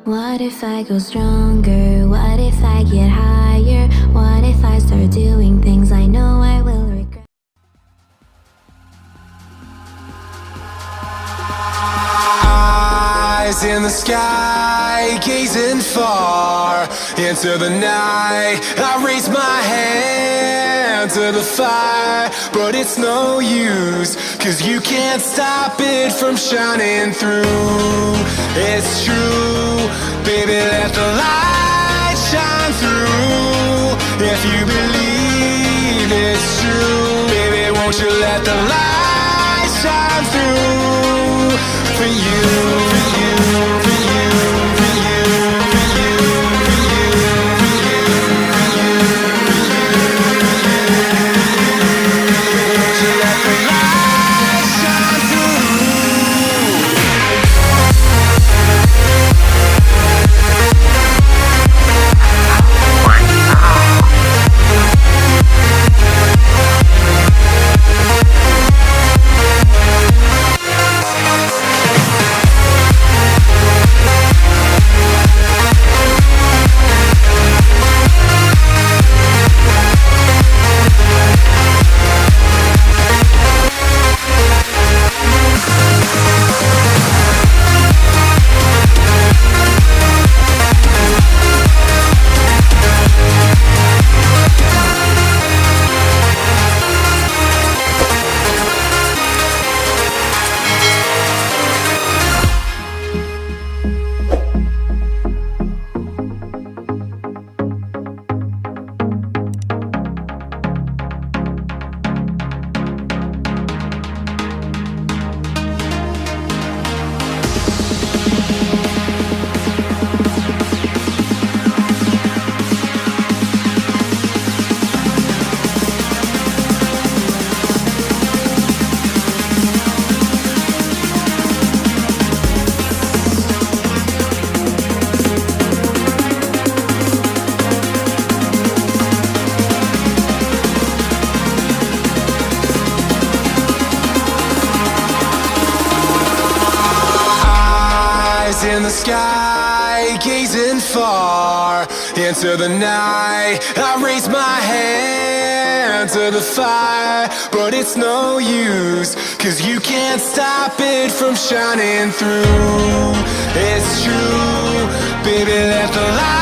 What if I go stronger? What if I get higher? What if I start doing things I know I will regret? Eyes in the sky, gazing far into the night. I raise my hand to the fire, but it's no use, 'cause you can't stop it from shining through. It's true, baby, let the light shine through. If you believe it's true, baby, won't you let the light shine through for you, for you, for you, for you, for you, for you, for you, for you, won't you let the light shine through? In the sky, gazing far into the night. I raise my hand to the fire, but it's no use, 'cause you can't stop it from shining through. It's true, baby, let the light